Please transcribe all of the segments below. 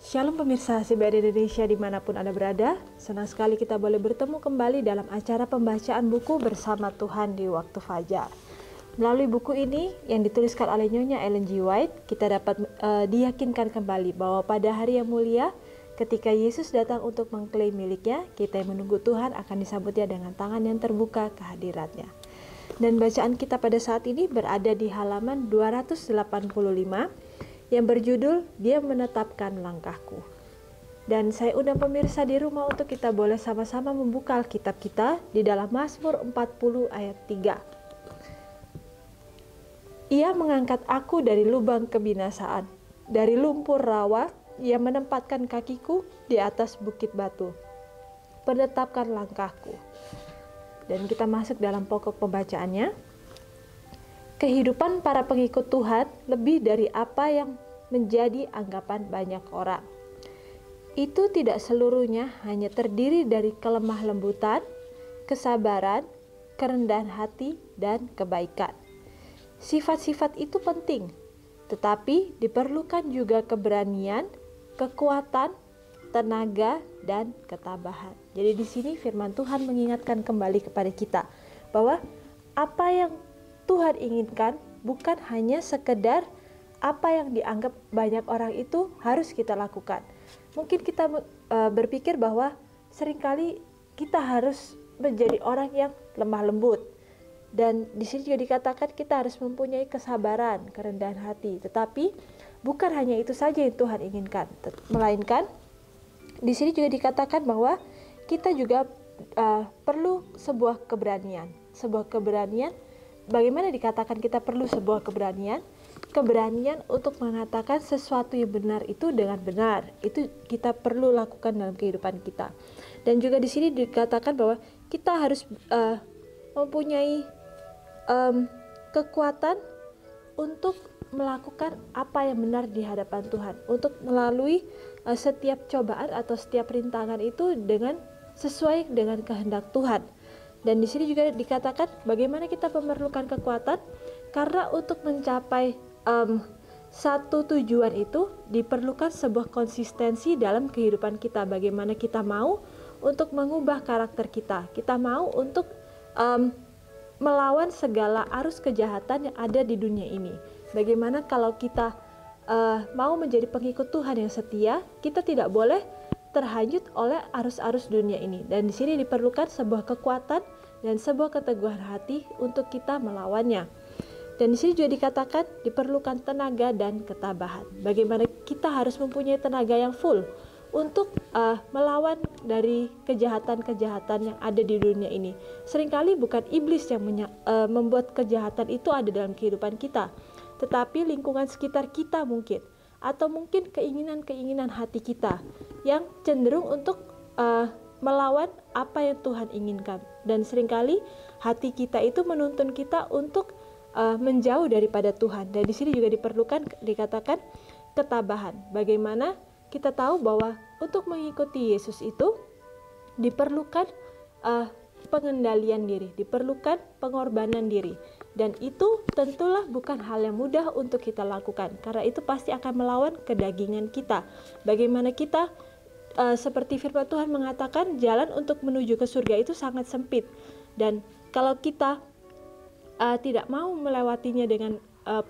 Shalom pemirsa CBR Indonesia dimanapun Anda berada. Senang sekali kita boleh bertemu kembali dalam acara pembacaan buku bersama Tuhan di waktu fajar. Melalui buku ini yang dituliskan oleh Nyonya Ellen G. White, kita dapat diyakinkan kembali bahwa pada hari yang mulia, ketika Yesus datang untuk mengklaim miliknya, kita yang menunggu Tuhan akan disambutnya dengan tangan yang terbuka kehadiratnya. Dan bacaan kita pada saat ini berada di halaman 285 yang berjudul Dia Menetapkan Langkahku. Dan saya undang pemirsa di rumah untuk kita boleh sama-sama membuka Alkitab kita di dalam Mazmur 40 ayat 3. Ia mengangkat aku dari lubang kebinasaan, dari lumpur rawa. Ia menempatkan kakiku di atas bukit batu, menetapkan langkahku. Dan kita masuk dalam pokok pembacaannya. Kehidupan para pengikut Tuhan lebih dari apa yang menjadi anggapan banyak orang. Itu tidak seluruhnya hanya terdiri dari kelemah lembutan, kesabaran, kerendahan hati, dan kebaikan. Sifat-sifat itu penting, tetapi diperlukan juga keberanian, kekuatan, tenaga, dan ketabahan. Jadi di sini firman Tuhan mengingatkan kembali kepada kita bahwa apa yang Tuhan inginkan bukan hanya sekedar apa yang dianggap banyak orang itu harus kita lakukan. Mungkin kita berpikir bahwa seringkali kita harus menjadi orang yang lemah lembut. Dan di sini juga dikatakan kita harus mempunyai kesabaran, kerendahan hati. Tetapi bukan hanya itu saja yang Tuhan inginkan, melainkan di sini juga dikatakan bahwa kita juga perlu sebuah keberanian. Sebuah keberanian. Bagaimana dikatakan kita perlu sebuah keberanian? Keberanian untuk mengatakan sesuatu yang benar itu dengan benar. Itu kita perlu lakukan dalam kehidupan kita. Dan juga di sini dikatakan bahwa kita harus mempunyai kekuatan untuk melakukan apa yang benar di hadapan Tuhan. Untuk melalui setiap cobaan atau setiap rintangan itu dengan sesuai dengan kehendak Tuhan. Dan di sini juga dikatakan bagaimana kita memerlukan kekuatan, karena untuk mencapai satu tujuan itu diperlukan sebuah konsistensi dalam kehidupan kita. Bagaimana kita mau untuk mengubah karakter kita. Kita mau untuk melawan segala arus kejahatan yang ada di dunia ini. Bagaimana kalau kita mau menjadi pengikut Tuhan yang setia, kita tidak boleh terhanyut oleh arus-arus dunia ini. Dan di sini diperlukan sebuah kekuatan dan sebuah keteguhan hati untuk kita melawannya. Dan di sini juga dikatakan diperlukan tenaga dan ketabahan. Bagaimana kita harus mempunyai tenaga yang full untuk melawan dari kejahatan-kejahatan yang ada di dunia ini. Seringkali bukan iblis yang membuat kejahatan itu ada dalam kehidupan kita, tetapi lingkungan sekitar kita mungkin. Atau mungkin keinginan-keinginan hati kita yang cenderung untuk melawan apa yang Tuhan inginkan. Dan seringkali hati kita itu menuntun kita untuk menjauh daripada Tuhan. Dan di sini juga diperlukan, dikatakan ketabahan. Bagaimana kita tahu bahwa untuk mengikuti Yesus itu diperlukan pengendalian diri, diperlukan pengorbanan diri. Dan itu tentulah bukan hal yang mudah untuk kita lakukan, karena itu pasti akan melawan kedagingan kita. Bagaimana kita seperti firman Tuhan mengatakan jalan untuk menuju ke surga itu sangat sempit. Dan kalau kita tidak mau melewatinya dengan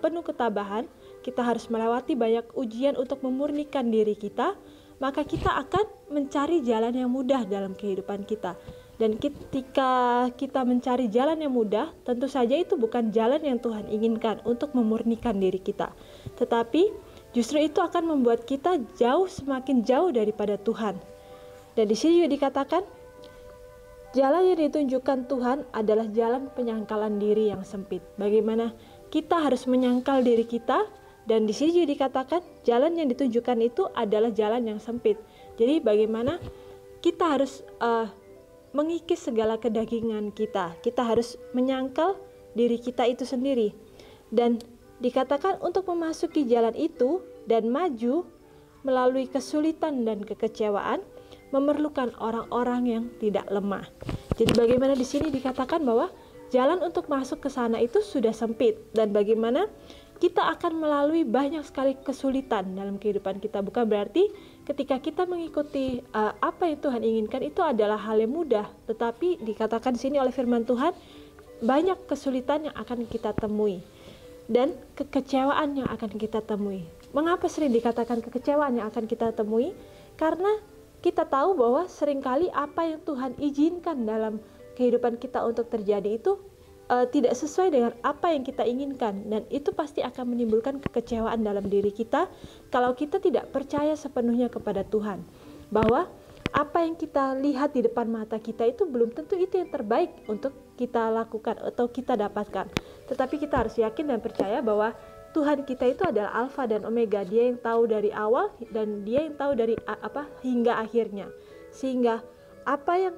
penuh ketabahan, kita harus melewati banyak ujian untuk memurnikan diri kita, maka kita akan mencari jalan yang mudah dalam kehidupan kita. Dan ketika kita mencari jalan yang mudah, tentu saja itu bukan jalan yang Tuhan inginkan untuk memurnikan diri kita. Tetapi justru itu akan membuat kita semakin jauh daripada Tuhan. Dan di sini juga dikatakan, jalan yang ditunjukkan Tuhan adalah jalan penyangkalan diri yang sempit. Bagaimana kita harus menyangkal diri kita, dan di sini juga dikatakan jalan yang ditunjukkan itu adalah jalan yang sempit. Jadi bagaimana kita harus mengikis segala kedagingan kita. Kita harus menyangkal diri kita itu sendiri. Dan dikatakan untuk memasuki jalan itu dan maju melalui kesulitan dan kekecewaan memerlukan orang-orang yang tidak lemah. Jadi bagaimana di sini dikatakan bahwa jalan untuk masuk ke sana itu sudah sempit, dan bagaimana kita akan melalui banyak sekali kesulitan dalam kehidupan kita. Bukan berarti ketika kita mengikuti apa yang Tuhan inginkan itu adalah hal yang mudah, tetapi dikatakan di sini oleh firman Tuhan, banyak kesulitan yang akan kita temui dan kekecewaan yang akan kita temui. Mengapa sering dikatakan kekecewaan yang akan kita temui? Karena kita tahu bahwa seringkali apa yang Tuhan izinkan dalam kehidupan kita untuk terjadi itu tidak sesuai dengan apa yang kita inginkan, dan itu pasti akan menimbulkan kekecewaan dalam diri kita kalau kita tidak percaya sepenuhnya kepada Tuhan, bahwa apa yang kita lihat di depan mata kita itu belum tentu itu yang terbaik untuk kita lakukan atau kita dapatkan. Tetapi kita harus yakin dan percaya bahwa Tuhan kita itu adalah Alfa dan Omega. Dia yang tahu dari awal dan Dia yang tahu dari hingga akhirnya. Sehingga apa yang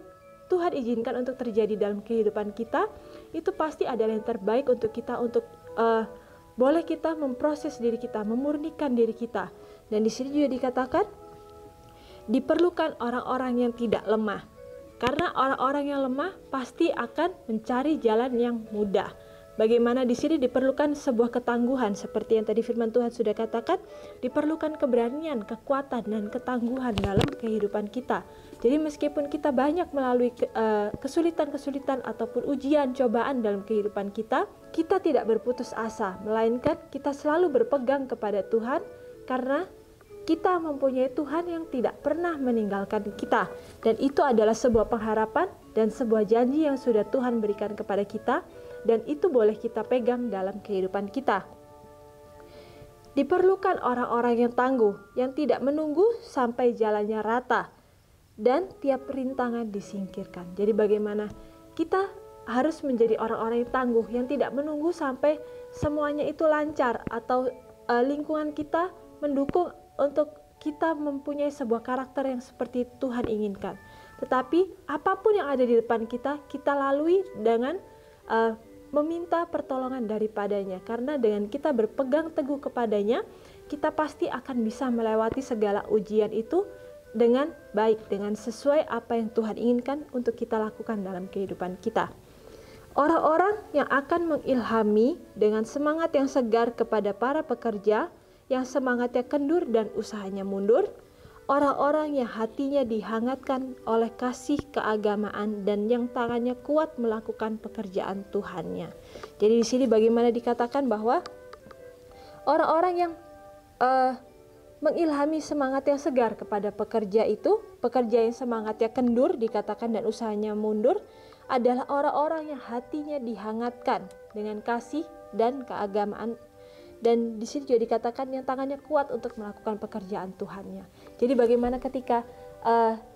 Tuhan izinkan untuk terjadi dalam kehidupan kita itu pasti adalah yang terbaik untuk kita, untuk boleh kita memproses diri kita, memurnikan diri kita. Dan di sini juga dikatakan diperlukan orang-orang yang tidak lemah, karena orang-orang yang lemah pasti akan mencari jalan yang mudah. Bagaimana di sini diperlukan sebuah ketangguhan, seperti yang tadi firman Tuhan sudah katakan, diperlukan keberanian, kekuatan, dan ketangguhan dalam kehidupan kita. Jadi meskipun kita banyak melalui kesulitan-kesulitan ataupun ujian, cobaan dalam kehidupan kita, kita tidak berputus asa, melainkan kita selalu berpegang kepada Tuhan, karena kita mempunyai Tuhan yang tidak pernah meninggalkan kita. Dan itu adalah sebuah pengharapan dan sebuah janji yang sudah Tuhan berikan kepada kita, dan itu boleh kita pegang dalam kehidupan kita. Diperlukan orang-orang yang tangguh, yang tidak menunggu sampai jalannya rata, dan tiap rintangan disingkirkan. Jadi bagaimana kita harus menjadi orang-orang yang tangguh, yang tidak menunggu sampai semuanya itu lancar, atau lingkungan kita mendukung untuk kita mempunyai sebuah karakter yang seperti Tuhan inginkan. Tetapi apapun yang ada di depan kita, kita lalui dengan meminta pertolongan daripadanya. Karena dengan kita berpegang teguh kepadanya, kita pasti akan bisa melewati segala ujian itu dengan baik, dengan sesuai apa yang Tuhan inginkan untuk kita lakukan dalam kehidupan kita. Orang-orang yang akan mengilhami dengan semangat yang segar kepada para pekerja yang semangatnya kendur dan usahanya mundur, orang-orang yang hatinya dihangatkan oleh kasih keagamaan dan yang tangannya kuat melakukan pekerjaan Tuhannya. Jadi di sini bagaimana dikatakan bahwa orang-orang yang mengilhami semangat yang segar kepada pekerja itu, pekerja yang semangatnya kendur dikatakan dan usahanya mundur, adalah orang-orang yang hatinya dihangatkan dengan kasih dan keagamaan. Dan di sini juga dikatakan yang tangannya kuat untuk melakukan pekerjaan Tuhannya. Jadi bagaimana ketika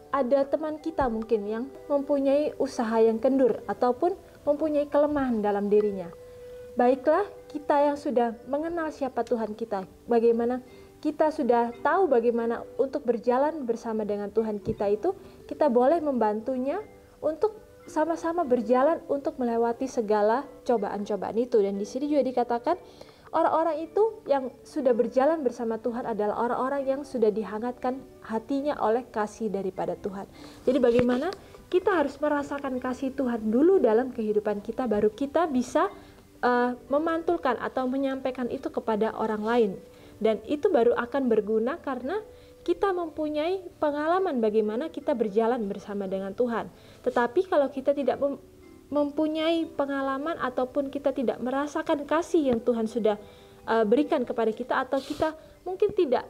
ada teman kita mungkin yang mempunyai usaha yang kendur ataupun mempunyai kelemahan dalam dirinya. Baiklah kita yang sudah mengenal siapa Tuhan kita, bagaimana kita sudah tahu bagaimana untuk berjalan bersama dengan Tuhan kita itu, kita boleh membantunya untuk sama-sama berjalan untuk melewati segala cobaan-cobaan itu. Dan di sini juga dikatakan orang-orang itu yang sudah berjalan bersama Tuhan adalah orang-orang yang sudah dihangatkan hatinya oleh kasih daripada Tuhan. Jadi bagaimana kita harus merasakan kasih Tuhan dulu dalam kehidupan kita, baru kita bisa memantulkan atau menyampaikan itu kepada orang lain. Dan itu baru akan berguna karena kita mempunyai pengalaman bagaimana kita berjalan bersama dengan Tuhan. Tetapi kalau kita tidak mempunyai pengalaman ataupun kita tidak merasakan kasih yang Tuhan sudah berikan kepada kita, atau kita mungkin tidak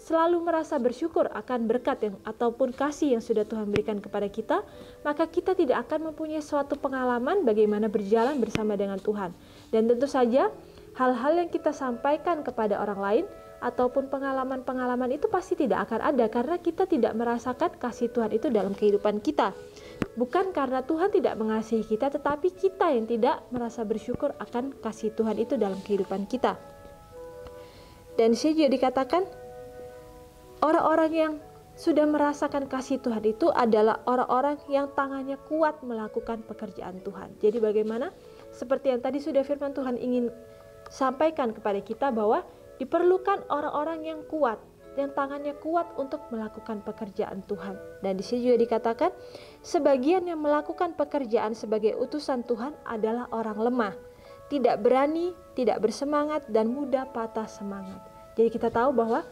selalu merasa bersyukur akan berkat yang ataupun kasih yang sudah Tuhan berikan kepada kita, maka kita tidak akan mempunyai suatu pengalaman bagaimana berjalan bersama dengan Tuhan. Dan tentu saja hal-hal yang kita sampaikan kepada orang lain ataupun pengalaman-pengalaman itu pasti tidak akan ada karena kita tidak merasakan kasih Tuhan itu dalam kehidupan kita. Bukan karena Tuhan tidak mengasihi kita, tetapi kita yang tidak merasa bersyukur akan kasih Tuhan itu dalam kehidupan kita. Dan di sini juga dikatakan orang-orang yang sudah merasakan kasih Tuhan itu adalah orang-orang yang tangannya kuat melakukan pekerjaan Tuhan. Jadi bagaimana? Seperti yang tadi sudah firman Tuhan ingin sampaikan kepada kita bahwa diperlukan orang-orang yang kuat dan tangannya kuat untuk melakukan pekerjaan Tuhan. Dan di sini juga dikatakan sebagian yang melakukan pekerjaan sebagai utusan Tuhan adalah orang lemah, tidak berani, tidak bersemangat, dan mudah patah semangat. Jadi kita tahu bahwa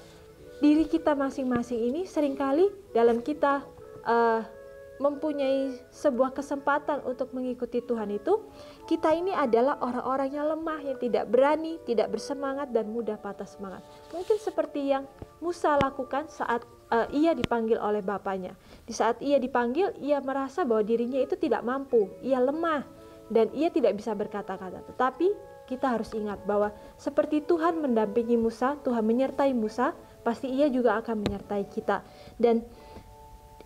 diri kita masing-masing ini seringkali dalam kita mempunyai sebuah kesempatan untuk mengikuti Tuhan itu, kita ini adalah orang-orang yang lemah, yang tidak berani, tidak bersemangat, dan mudah patah semangat. Mungkin seperti yang Musa lakukan saat ia dipanggil oleh bapaknya. Di saat ia dipanggil, ia merasa bahwa dirinya itu tidak mampu, ia lemah, dan ia tidak bisa berkata-kata. Tetapi kita harus ingat bahwa seperti Tuhan mendampingi Musa, Tuhan menyertai Musa, pasti ia juga akan menyertai kita. Dan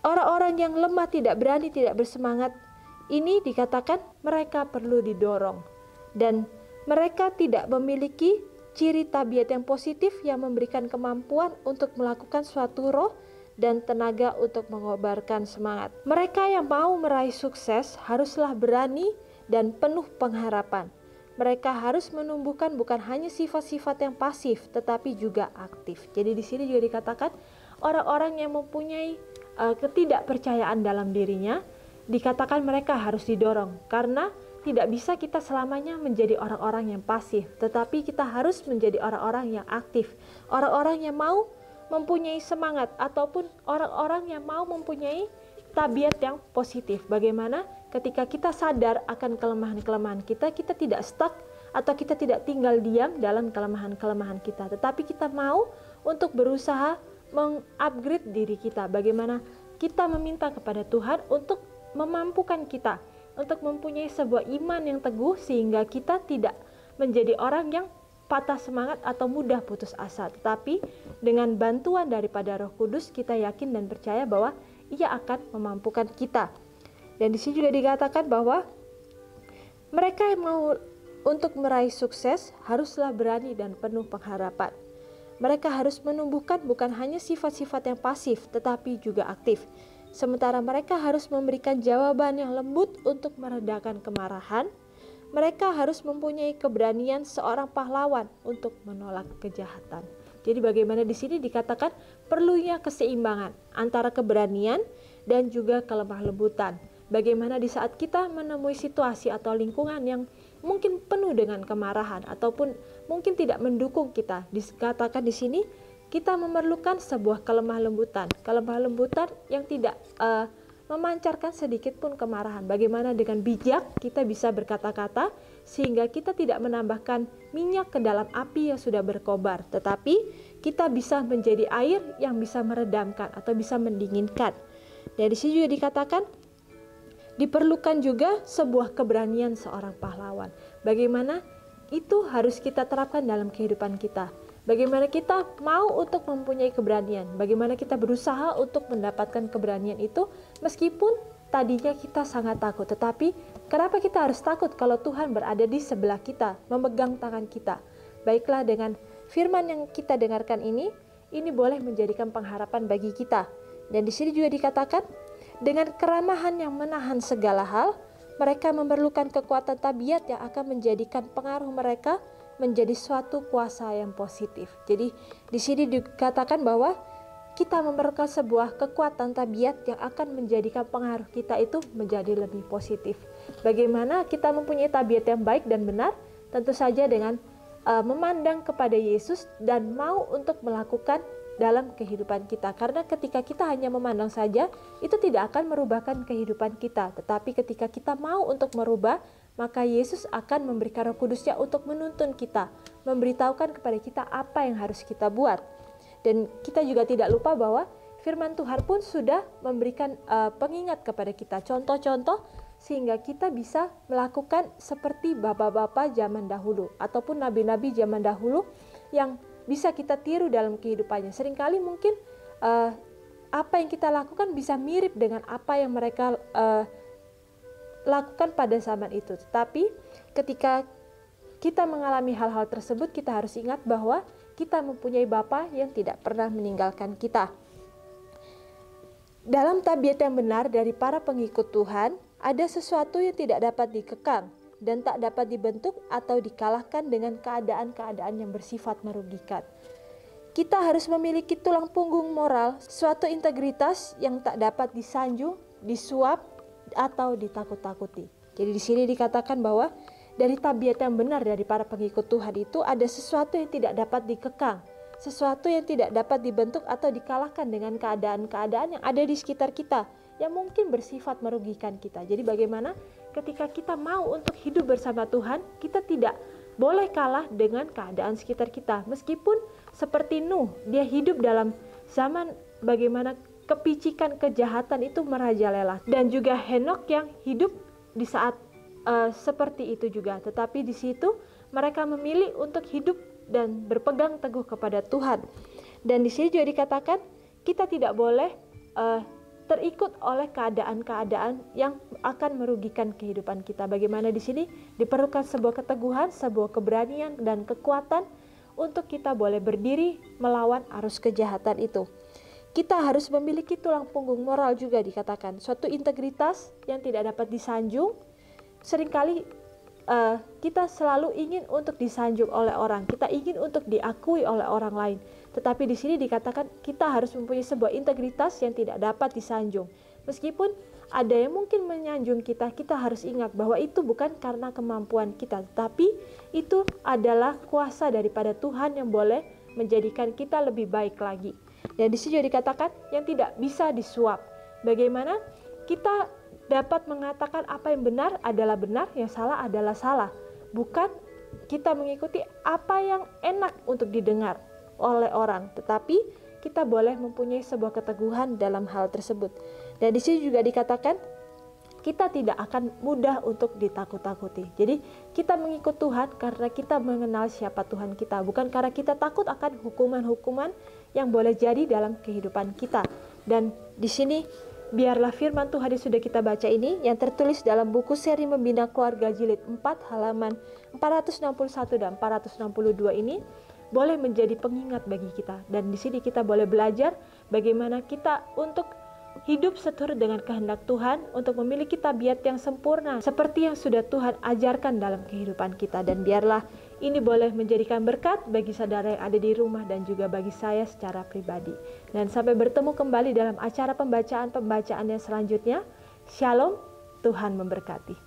orang-orang yang lemah, tidak berani, tidak bersemangat, ini dikatakan mereka perlu didorong. Dan mereka tidak memiliki ciri tabiat yang positif yang memberikan kemampuan untuk melakukan suatu roh dan tenaga untuk mengobarkan semangat. Mereka yang mau meraih sukses haruslah berani dan penuh pengharapan. Mereka harus menumbuhkan bukan hanya sifat-sifat yang pasif, tetapi juga aktif. Jadi di sini juga dikatakan orang-orang yang mempunyai ketidakpercayaan dalam dirinya, dikatakan mereka harus didorong, karena tidak bisa kita selamanya menjadi orang-orang yang pasif, tetapi kita harus menjadi orang-orang yang aktif, orang-orang yang mau mempunyai semangat, ataupun orang-orang yang mau mempunyai tabiat yang positif. Bagaimana ketika kita sadar akan kelemahan-kelemahan kita, kita tidak stuck atau kita tidak tinggal diam dalam kelemahan-kelemahan kita, tetapi kita mau untuk berusaha mengupgrade diri kita. Bagaimana kita meminta kepada Tuhan untuk memampukan kita untuk mempunyai sebuah iman yang teguh, sehingga kita tidak menjadi orang yang patah semangat atau mudah putus asa, tetapi dengan bantuan daripada Roh Kudus kita yakin dan percaya bahwa Ia akan memampukan kita. Dan di sini juga dikatakan bahwa mereka yang mau untuk meraih sukses haruslah berani dan penuh pengharapan. Mereka harus menumbuhkan bukan hanya sifat-sifat yang pasif, tetapi juga aktif. Sementara mereka harus memberikan jawaban yang lembut untuk meredakan kemarahan. Mereka harus mempunyai keberanian seorang pahlawan untuk menolak kejahatan. Jadi bagaimana di sini dikatakan perlunya keseimbangan antara keberanian dan juga kelemah lembutan. Bagaimana di saat kita menemui situasi atau lingkungan yang mungkin penuh dengan kemarahan ataupun mungkin tidak mendukung kita, dikatakan di sini kita memerlukan sebuah kelemah lembutan yang tidak memancarkan sedikit pun kemarahan. Bagaimana dengan bijak kita bisa berkata-kata sehingga kita tidak menambahkan minyak ke dalam api yang sudah berkobar, tetapi kita bisa menjadi air yang bisa meredamkan atau bisa mendinginkan. Dari sini juga dikatakan diperlukan juga sebuah keberanian seorang pahlawan. Bagaimana itu harus kita terapkan dalam kehidupan kita. Bagaimana kita mau untuk mempunyai keberanian. Bagaimana kita berusaha untuk mendapatkan keberanian itu meskipun tadinya kita sangat takut. Tetapi kenapa kita harus takut kalau Tuhan berada di sebelah kita, memegang tangan kita. Baiklah, dengan firman yang kita dengarkan ini boleh menjadikan pengharapan bagi kita. Dan di sini juga dikatakan dengan keramahan yang menahan segala hal, mereka memerlukan kekuatan tabiat yang akan menjadikan pengaruh mereka menjadi suatu kuasa yang positif. Jadi di sini dikatakan bahwa kita memerlukan sebuah kekuatan tabiat yang akan menjadikan pengaruh kita itu menjadi lebih positif. Bagaimana kita mempunyai tabiat yang baik dan benar? Tentu saja dengan memandang kepada Yesus dan mau untuk melakukan dalam kehidupan kita. Karena ketika kita hanya memandang saja, itu tidak akan merubahkan kehidupan kita. Tetapi ketika kita mau untuk merubah, maka Yesus akan memberikan Roh Kudus-Nya untuk menuntun kita, memberitahukan kepada kita apa yang harus kita buat. Dan kita juga tidak lupa bahwa firman Tuhan pun sudah memberikan pengingat kepada kita, contoh-contoh sehingga kita bisa melakukan seperti bapak-bapak zaman dahulu ataupun nabi-nabi zaman dahulu yang bisa kita tiru dalam kehidupannya. Seringkali mungkin apa yang kita lakukan bisa mirip dengan apa yang mereka lakukan pada zaman itu. Tetapi ketika kita mengalami hal-hal tersebut, kita harus ingat bahwa kita mempunyai Bapa yang tidak pernah meninggalkan kita. Dalam tabiat yang benar dari para pengikut Tuhan, ada sesuatu yang tidak dapat dikekang dan tak dapat dibentuk atau dikalahkan dengan keadaan-keadaan yang bersifat merugikan. Kita harus memiliki tulang punggung moral, suatu integritas yang tak dapat disanjung, disuap, atau ditakut-takuti. Jadi di sini dikatakan bahwa dari tabiat yang benar dari para pengikut Tuhan itu ada sesuatu yang tidak dapat dikekang, sesuatu yang tidak dapat dibentuk atau dikalahkan dengan keadaan-keadaan yang ada di sekitar kita yang mungkin bersifat merugikan kita. Jadi bagaimana ketika kita mau untuk hidup bersama Tuhan, kita tidak boleh kalah dengan keadaan sekitar kita. Meskipun seperti Nuh, dia hidup dalam zaman bagaimana kepicikan kejahatan itu merajalela, dan juga Henokh yang hidup di saat seperti itu juga. Tetapi di situ mereka memilih untuk hidup dan berpegang teguh kepada Tuhan. Dan di sini juga dikatakan kita tidak boleh terikut oleh keadaan-keadaan yang akan merugikan kehidupan kita. Bagaimana di sini diperlukan sebuah keteguhan, sebuah keberanian dan kekuatan untuk kita boleh berdiri melawan arus kejahatan itu. Kita harus memiliki tulang punggung moral juga dikatakan, suatu integritas yang tidak dapat disanjung. Seringkali kita selalu ingin untuk disanjung oleh orang, kita ingin untuk diakui oleh orang lain. Tetapi di sini dikatakan kita harus mempunyai sebuah integritas yang tidak dapat disanjung. Meskipun ada yang mungkin menyanjung kita, kita harus ingat bahwa itu bukan karena kemampuan kita, tetapi itu adalah kuasa daripada Tuhan yang boleh menjadikan kita lebih baik lagi. Dan di sini juga dikatakan yang tidak bisa disuap. Bagaimana kita dapat mengatakan apa yang benar adalah benar, yang salah adalah salah. Bukan kita mengikuti apa yang enak untuk didengar oleh orang, tetapi kita boleh mempunyai sebuah keteguhan dalam hal tersebut. Dan di sini juga dikatakan kita tidak akan mudah untuk ditakut-takuti. Jadi kita mengikut Tuhan karena kita mengenal siapa Tuhan kita, bukan karena kita takut akan hukuman-hukuman yang boleh jadi dalam kehidupan kita. Dan di sini biarlah firman Tuhan yang sudah kita baca ini, yang tertulis dalam buku Seri Membina Keluarga Jilid 4 halaman 461 dan 462 ini boleh menjadi pengingat bagi kita. Dan di sini kita boleh belajar bagaimana kita untuk hidup seturut dengan kehendak Tuhan, untuk memiliki tabiat yang sempurna seperti yang sudah Tuhan ajarkan dalam kehidupan kita. Dan biarlah ini boleh menjadikan berkat bagi saudara yang ada di rumah dan juga bagi saya secara pribadi. Dan sampai bertemu kembali dalam acara pembacaan yang selanjutnya. Shalom, Tuhan memberkati.